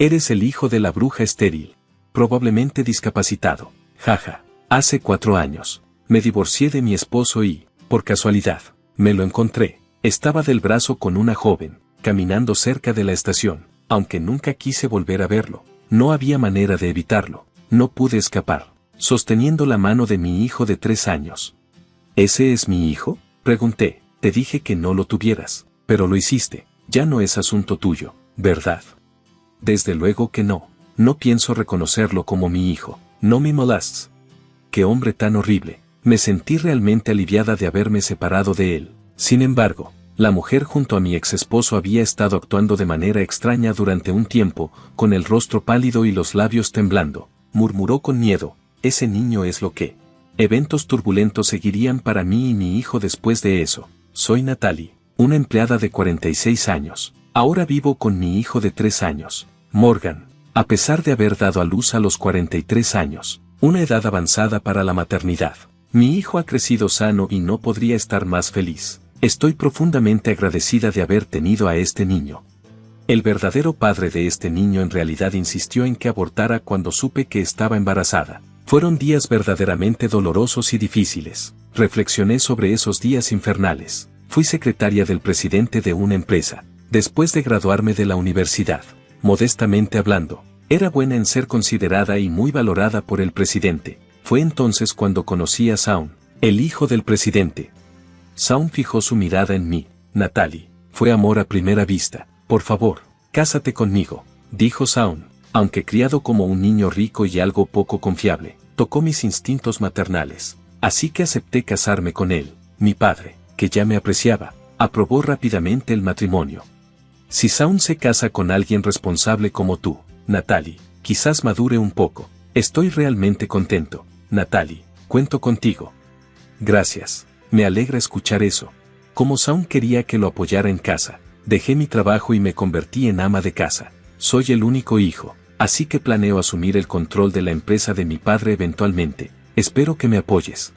Eres el hijo de la bruja estéril. Probablemente discapacitado. Jaja. Hace 4 años. Me divorcié de mi esposo y, por casualidad, me lo encontré. Estaba del brazo con una joven, caminando cerca de la estación, aunque nunca quise volver a verlo. No había manera de evitarlo. No pude escapar, sosteniendo la mano de mi hijo de 3 años. ¿Ese es mi hijo?, pregunté. Te dije que no lo tuvieras, pero lo hiciste. Ya no es asunto tuyo, ¿verdad? Desde luego que no. No pienso reconocerlo como mi hijo. No me molestes. Qué hombre tan horrible. Me sentí realmente aliviada de haberme separado de él. Sin embargo, la mujer junto a mi ex esposo había estado actuando de manera extraña durante un tiempo, con el rostro pálido y los labios temblando. Murmuró con miedo, ese niño es lo que. Eventos turbulentos seguirían para mí y mi hijo después de eso. Soy Natalie, una empleada de 46 años. Ahora vivo con mi hijo de 3 años, Morgan. A pesar de haber dado a luz a los 43 años, una edad avanzada para la maternidad, mi hijo ha crecido sano y no podría estar más feliz. Estoy profundamente agradecida de haber tenido a este niño. El verdadero padre de este niño en realidad insistió en que abortara cuando supe que estaba embarazada. Fueron días verdaderamente dolorosos y difíciles. Reflexioné sobre esos días infernales. Fui secretaria del presidente de una empresa, después de graduarme de la universidad. Modestamente hablando, era buena en ser considerada y muy valorada por el presidente. Fue entonces cuando conocí a Shaun, el hijo del presidente. Shaun fijó su mirada en mí. Natalie, fue amor a primera vista. Por favor, cásate conmigo, dijo Shaun. Aunque criado como un niño rico y algo poco confiable, tocó mis instintos maternales. Así que acepté casarme con él. Mi padre, que ya me apreciaba, aprobó rápidamente el matrimonio. Si Shaun se casa con alguien responsable como tú, Natalie, quizás madure un poco. Estoy realmente contento. Natalie, cuento contigo. Gracias. Me alegra escuchar eso. Como Shaun quería que lo apoyara en casa, dejé mi trabajo y me convertí en ama de casa. Soy el único hijo, así que planeo asumir el control de la empresa de mi padre eventualmente. Espero que me apoyes.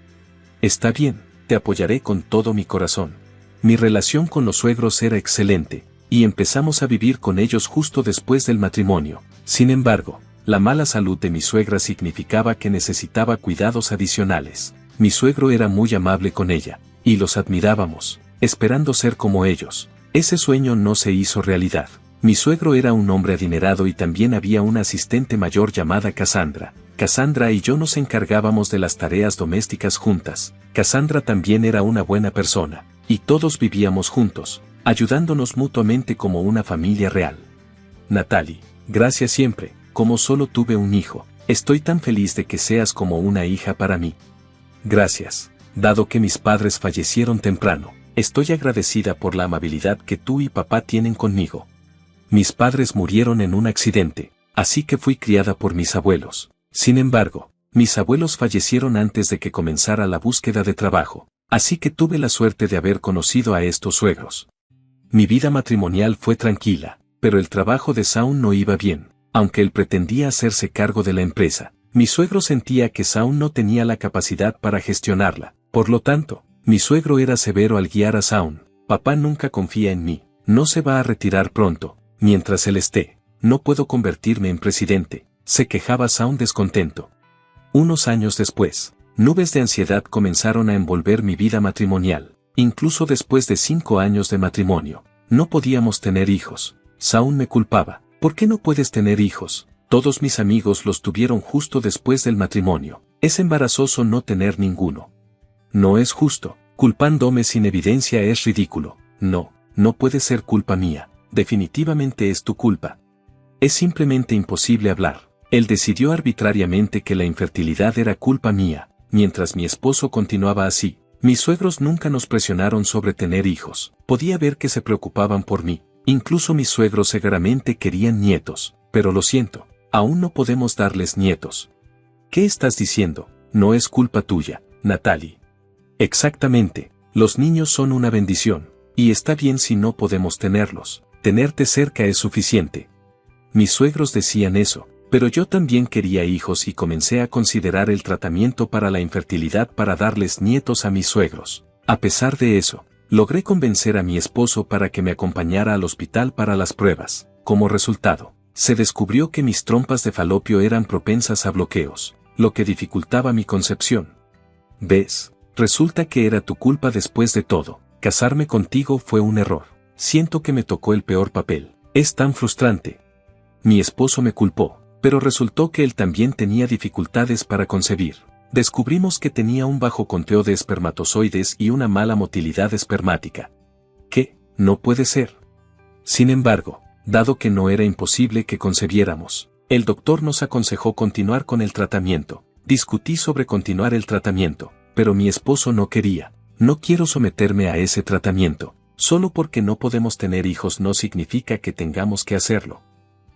Está bien, te apoyaré con todo mi corazón. Mi relación con los suegros era excelente, y empezamos a vivir con ellos justo después del matrimonio. Sin embargo, la mala salud de mi suegra significaba que necesitaba cuidados adicionales. Mi suegro era muy amable con ella, y los admirábamos, esperando ser como ellos. Ese sueño no se hizo realidad. Mi suegro era un hombre adinerado y también había una asistente mayor llamada Cassandra. Cassandra y yo nos encargábamos de las tareas domésticas juntas. Cassandra también era una buena persona, y todos vivíamos juntos, ayudándonos mutuamente como una familia real. Natalie, gracias siempre, como solo tuve un hijo, estoy tan feliz de que seas como una hija para mí. Gracias, dado que mis padres fallecieron temprano, estoy agradecida por la amabilidad que tú y papá tienen conmigo. Mis padres murieron en un accidente, así que fui criada por mis abuelos. Sin embargo, mis abuelos fallecieron antes de que comenzara la búsqueda de trabajo, así que tuve la suerte de haber conocido a estos suegros. Mi vida matrimonial fue tranquila, pero el trabajo de Shaun no iba bien, aunque él pretendía hacerse cargo de la empresa. Mi suegro sentía que Shaun no tenía la capacidad para gestionarla, por lo tanto, mi suegro era severo al guiar a Shaun. Papá nunca confía en mí, no se va a retirar pronto, mientras él esté, no puedo convertirme en presidente, se quejaba Shaun descontento. Unos años después, nubes de ansiedad comenzaron a envolver mi vida matrimonial, incluso después de 5 años de matrimonio. No podíamos tener hijos. Shaun me culpaba. ¿Por qué no puedes tener hijos? Todos mis amigos los tuvieron justo después del matrimonio. Es embarazoso no tener ninguno. No es justo. Culpándome sin evidencia es ridículo. No, no puede ser culpa mía. Definitivamente es tu culpa. Es simplemente imposible hablar. Él decidió arbitrariamente que la infertilidad era culpa mía, mientras mi esposo continuaba así. Mis suegros nunca nos presionaron sobre tener hijos. Podía ver que se preocupaban por mí. Incluso mis suegros seguramente querían nietos, pero lo siento, aún no podemos darles nietos. ¿Qué estás diciendo? No es culpa tuya, Natalie. Exactamente, los niños son una bendición, y está bien si no podemos tenerlos. Tenerte cerca es suficiente. Mis suegros decían eso, pero yo también quería hijos y comencé a considerar el tratamiento para la infertilidad para darles nietos a mis suegros. A pesar de eso, logré convencer a mi esposo para que me acompañara al hospital para las pruebas. Como resultado, Se descubrió que mis trompas de falopio eran propensas a bloqueos, lo que dificultaba mi concepción. ¿Ves? Resulta que era tu culpa después de todo. Casarme contigo fue un error. Siento que me tocó el peor papel. Es tan frustrante. Mi esposo me culpó, pero resultó que él también tenía dificultades para concebir. Descubrimos que tenía un bajo conteo de espermatozoides y una mala motilidad espermática. ¿Qué? No puede ser. Sin embargo, dado que no era imposible que concebiéramos, el doctor nos aconsejó continuar con el tratamiento. Discutí sobre continuar el tratamiento, pero mi esposo no quería. No quiero someterme a ese tratamiento. Solo porque no podemos tener hijos no significa que tengamos que hacerlo.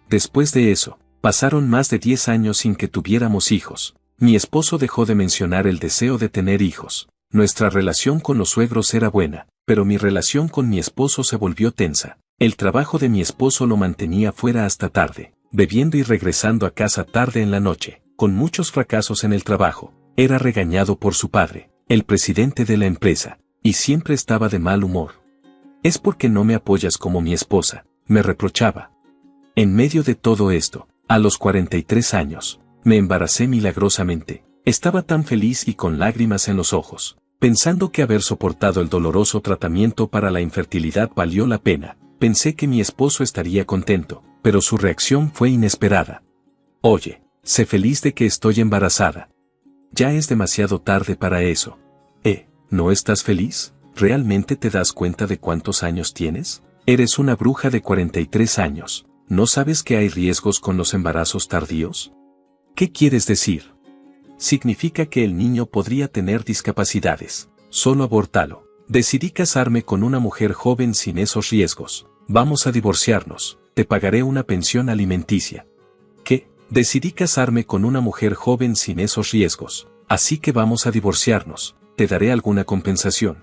Después de eso, pasaron más de 10 años sin que tuviéramos hijos. Mi esposo dejó de mencionar el deseo de tener hijos. Nuestra relación con los suegros era buena, pero mi relación con mi esposo se volvió tensa. El trabajo de mi esposo lo mantenía fuera hasta tarde, bebiendo y regresando a casa tarde en la noche, con muchos fracasos en el trabajo. Era regañado por su padre, el presidente de la empresa, y siempre estaba de mal humor. Es porque no me apoyas como mi esposa, me reprochaba. En medio de todo esto, a los 43 años, me embaracé milagrosamente. Estaba tan feliz y con lágrimas en los ojos, pensando que haber soportado el doloroso tratamiento para la infertilidad valió la pena. Pensé que mi esposo estaría contento, pero su reacción fue inesperada. Oye, sé feliz de que estoy embarazada. Ya es demasiado tarde para eso. ¿No estás feliz? ¿Realmente te das cuenta de cuántos años tienes? Eres una bruja de 43 años. ¿No sabes que hay riesgos con los embarazos tardíos? ¿Qué quieres decir? Significa que el niño podría tener discapacidades. Solo abórtalo. Decidí casarme con una mujer joven sin esos riesgos. Vamos a divorciarnos. Te pagaré una pensión alimenticia. ¿Qué? Decidí casarme con una mujer joven sin esos riesgos. Así que vamos a divorciarnos. Te daré alguna compensación.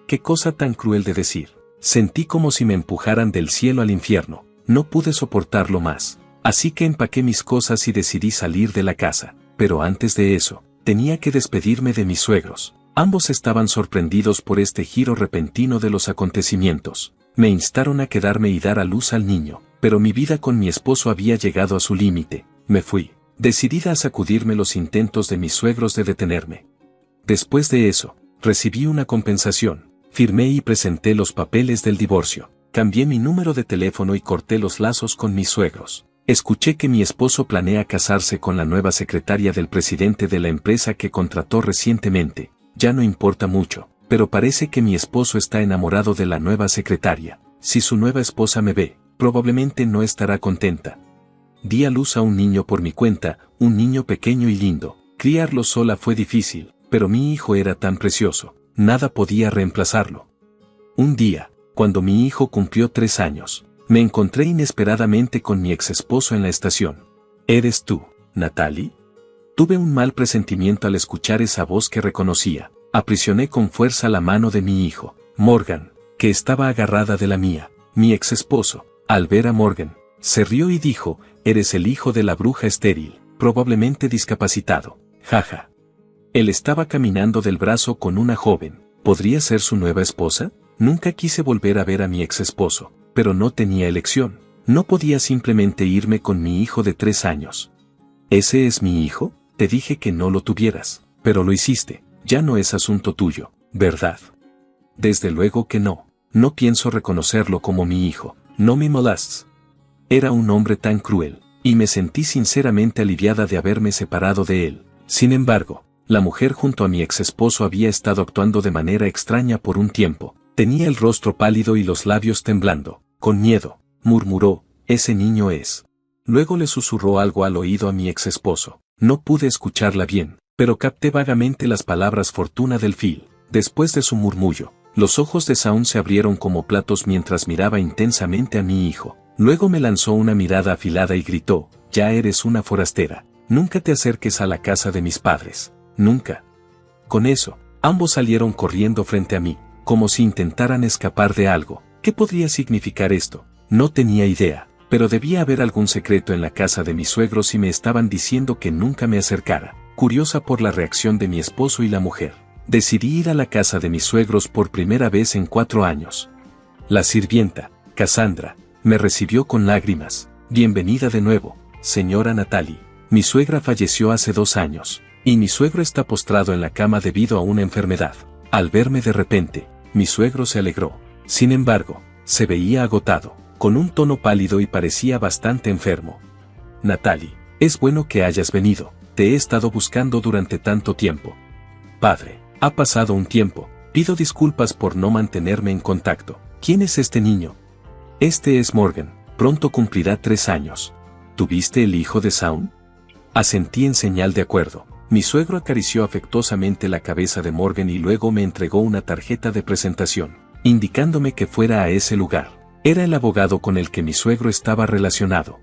Qué cosa tan cruel de decir. Sentí como si me empujaran del cielo al infierno. No pude soportarlo más. Así que empaqué mis cosas y decidí salir de la casa. Pero antes de eso, tenía que despedirme de mis suegros. Ambos estaban sorprendidos por este giro repentino de los acontecimientos. Me instaron a quedarme y dar a luz al niño, pero mi vida con mi esposo había llegado a su límite. Me fui, decidida a sacudirme los intentos de mis suegros de detenerme. Después de eso, recibí una compensación, firmé y presenté los papeles del divorcio, cambié mi número de teléfono y corté los lazos con mis suegros. Escuché que mi esposo planea casarse con la nueva secretaria del presidente de la empresa que contrató recientemente. Ya no importa mucho, pero parece que mi esposo está enamorado de la nueva secretaria. Si su nueva esposa me ve, probablemente no estará contenta. Di a luz a un niño por mi cuenta, un niño pequeño y lindo. Criarlo sola fue difícil, pero mi hijo era tan precioso, nada podía reemplazarlo. Un día, cuando mi hijo cumplió 3 años, me encontré inesperadamente con mi exesposo en la estación. ¿Eres tú, Natalie? Tuve un mal presentimiento al escuchar esa voz que reconocía. Aprisioné con fuerza la mano de mi hijo, Morgan, que estaba agarrada de la mía. Mi exesposo, al ver a Morgan, se rió y dijo, «Eres el hijo de la bruja estéril, probablemente discapacitado, jaja». Él estaba caminando del brazo con una joven. ¿Podría ser su nueva esposa? Nunca quise volver a ver a mi exesposo, pero no tenía elección. No podía simplemente irme con mi hijo de 3 años. ¿Ese es mi hijo? Te dije que no lo tuvieras, pero lo hiciste. Ya no es asunto tuyo, ¿verdad? Desde luego que no. No pienso reconocerlo como mi hijo. No me molestes. Era un hombre tan cruel, y me sentí sinceramente aliviada de haberme separado de él. Sin embargo, la mujer junto a mi exesposo había estado actuando de manera extraña por un tiempo. Tenía el rostro pálido y los labios temblando. Con miedo, murmuró, «Ese niño es». Luego le susurró algo al oído a mi exesposo. No pude escucharla bien, pero capté vagamente las palabras Fortuna del Fil. Después de su murmullo, los ojos de Saúl se abrieron como platos mientras miraba intensamente a mi hijo. Luego me lanzó una mirada afilada y gritó, «Ya eres una forastera. Nunca te acerques a la casa de mis padres. Nunca». Con eso, ambos salieron corriendo frente a mí, como si intentaran escapar de algo. ¿Qué podría significar esto? No tenía idea, pero debía haber algún secreto en la casa de mis suegros y me estaban diciendo que nunca me acercara. Curiosa por la reacción de mi esposo y la mujer, decidí ir a la casa de mis suegros por primera vez en 4 años. La sirvienta, Cassandra, me recibió con lágrimas. Bienvenida de nuevo, señora Natalie. Mi suegra falleció hace 2 años, y mi suegro está postrado en la cama debido a una enfermedad. Al verme de repente, mi suegro se alegró. Sin embargo, se veía agotado, con un tono pálido y parecía bastante enfermo. Natalie, es bueno que hayas venido, te he estado buscando durante tanto tiempo. Padre, ha pasado un tiempo, pido disculpas por no mantenerme en contacto. ¿Quién es este niño? Este es Morgan, pronto cumplirá 3 años. ¿Tuviste el hijo de Shaun? Asentí en señal de acuerdo. Mi suegro acarició afectuosamente la cabeza de Morgan y luego me entregó una tarjeta de presentación, indicándome que fuera a ese lugar. Era el abogado con el que mi suegro estaba relacionado.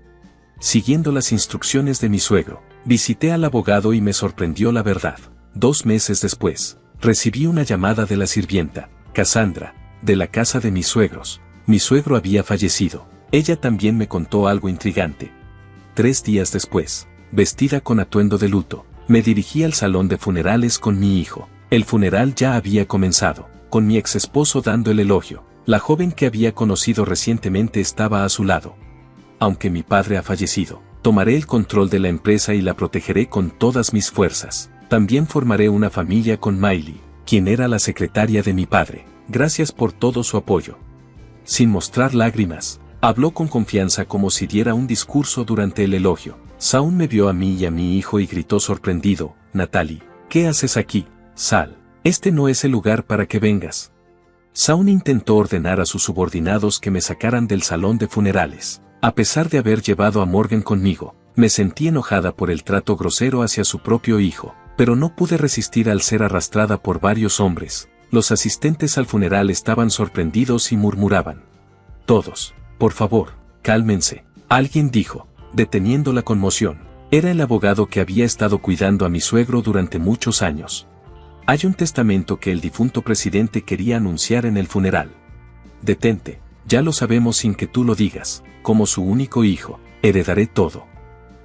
Siguiendo las instrucciones de mi suegro, visité al abogado y me sorprendió la verdad. 2 meses después, recibí una llamada de la sirvienta, Cassandra, de la casa de mis suegros. Mi suegro había fallecido. Ella también me contó algo intrigante. 3 días después, vestida con atuendo de luto, me dirigí al salón de funerales con mi hijo. El funeral ya había comenzado, con mi ex esposo dando el elogio. La joven que había conocido recientemente estaba a su lado. Aunque mi padre ha fallecido, tomaré el control de la empresa y la protegeré con todas mis fuerzas. También formaré una familia con Miley, quien era la secretaria de mi padre. Gracias por todo su apoyo. Sin mostrar lágrimas, habló con confianza como si diera un discurso durante el elogio. Shaun me vio a mí y a mi hijo y gritó sorprendido, Natalie, ¿qué haces aquí? Sal, este no es el lugar para que vengas. Shaun intentó ordenar a sus subordinados que me sacaran del salón de funerales. A pesar de haber llevado a Morgan conmigo, me sentí enojada por el trato grosero hacia su propio hijo, pero no pude resistir al ser arrastrada por varios hombres. Los asistentes al funeral estaban sorprendidos y murmuraban. Todos, por favor, cálmense, alguien dijo, deteniendo la conmoción. Era el abogado que había estado cuidando a mi suegro durante muchos años. Hay un testamento que el difunto presidente quería anunciar en el funeral. Detente, ya lo sabemos sin que tú lo digas, como su único hijo, heredaré todo.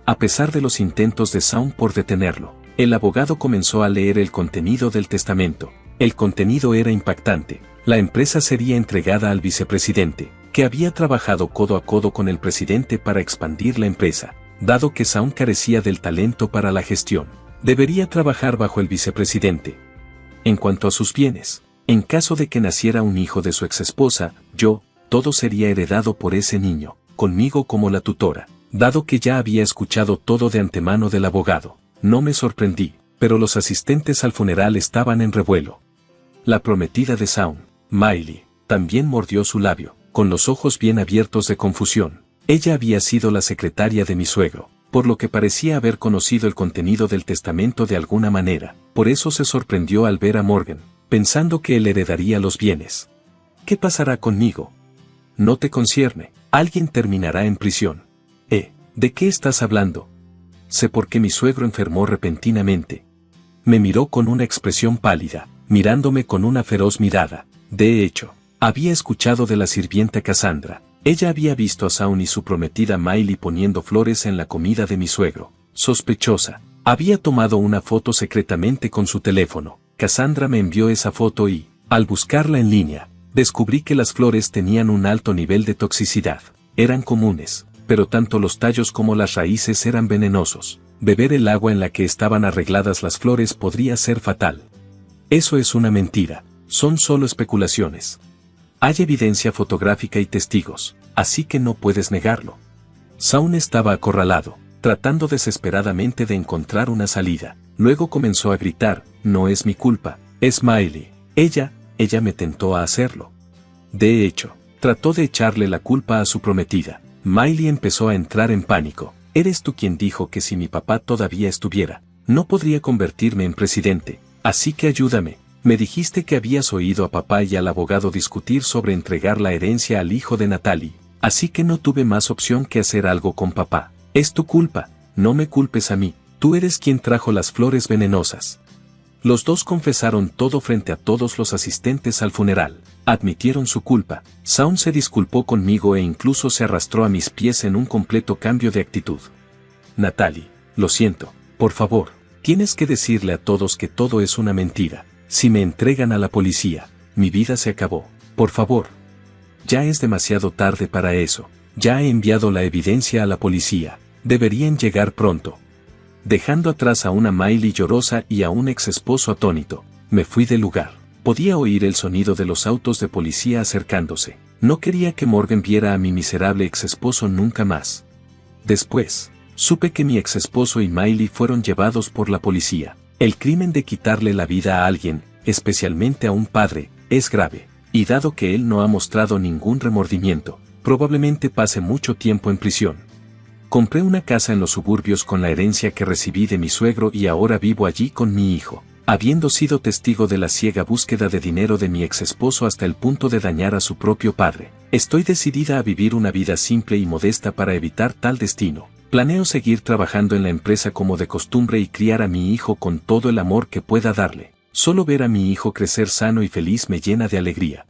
A pesar de los intentos de Shaun por detenerlo, el abogado comenzó a leer el contenido del testamento. El contenido era impactante. La empresa sería entregada al vicepresidente, que había trabajado codo a codo con el presidente para expandir la empresa. Dado que Shaun carecía del talento para la gestión, debería trabajar bajo el vicepresidente. En cuanto a sus bienes, en caso de que naciera un hijo de su exesposa, todo sería heredado por ese niño, conmigo como la tutora. Dado que ya había escuchado todo de antemano del abogado, no me sorprendí, pero los asistentes al funeral estaban en revuelo. La prometida de Shaun, Miley, también mordió su labio, con los ojos bien abiertos de confusión. Ella había sido la secretaria de mi suegro, por lo que parecía haber conocido el contenido del testamento de alguna manera. Por eso se sorprendió al ver a Morgan, pensando que él heredaría los bienes. ¿Qué pasará conmigo? No te concierne, alguien terminará en prisión. ¿De qué estás hablando? Sé por qué mi suegro enfermó repentinamente. Me miró con una expresión pálida, mirándome con una feroz mirada. De hecho, había escuchado de la sirvienta Cassandra. Ella había visto a Shaun y su prometida Miley poniendo flores en la comida de mi suegro. Sospechosa, había tomado una foto secretamente con su teléfono. Cassandra me envió esa foto y, al buscarla en línea, descubrí que las flores tenían un alto nivel de toxicidad. Eran comunes, pero tanto los tallos como las raíces eran venenosos. Beber el agua en la que estaban arregladas las flores podría ser fatal. Eso es una mentira, son solo especulaciones. Hay evidencia fotográfica y testigos, así que no puedes negarlo. Shaun estaba acorralado, tratando desesperadamente de encontrar una salida. Luego comenzó a gritar, no es mi culpa, es Miley. Ella me tentó a hacerlo. De hecho, trató de echarle la culpa a su prometida. Miley empezó a entrar en pánico. Eres tú quien dijo que si mi papá todavía estuviera, no podría convertirme en presidente, así que ayúdame. Me dijiste que habías oído a papá y al abogado discutir sobre entregar la herencia al hijo de Natalie, así que no tuve más opción que hacer algo con papá. Es tu culpa, no me culpes a mí, tú eres quien trajo las flores venenosas. Los dos confesaron todo frente a todos los asistentes al funeral, admitieron su culpa. Shaun se disculpó conmigo e incluso se arrastró a mis pies en un completo cambio de actitud. Natalie, lo siento, por favor, tienes que decirle a todos que todo es una mentira. Si me entregan a la policía, mi vida se acabó, por favor. Ya es demasiado tarde para eso. Ya he enviado la evidencia a la policía. Deberían llegar pronto. Dejando atrás a una Miley llorosa y a un ex esposo atónito, me fui del lugar. Podía oír el sonido de los autos de policía acercándose. No quería que Morgan viera a mi miserable ex esposo nunca más. Después, supe que mi ex esposo y Miley fueron llevados por la policía. El crimen de quitarle la vida a alguien, especialmente a un padre, es grave, y dado que él no ha mostrado ningún remordimiento, probablemente pase mucho tiempo en prisión. Compré una casa en los suburbios con la herencia que recibí de mi suegro y ahora vivo allí con mi hijo, habiendo sido testigo de la ciega búsqueda de dinero de mi ex esposo hasta el punto de dañar a su propio padre. Estoy decidida a vivir una vida simple y modesta para evitar tal destino. Planeo seguir trabajando en la empresa como de costumbre y criar a mi hijo con todo el amor que pueda darle. Solo ver a mi hijo crecer sano y feliz me llena de alegría.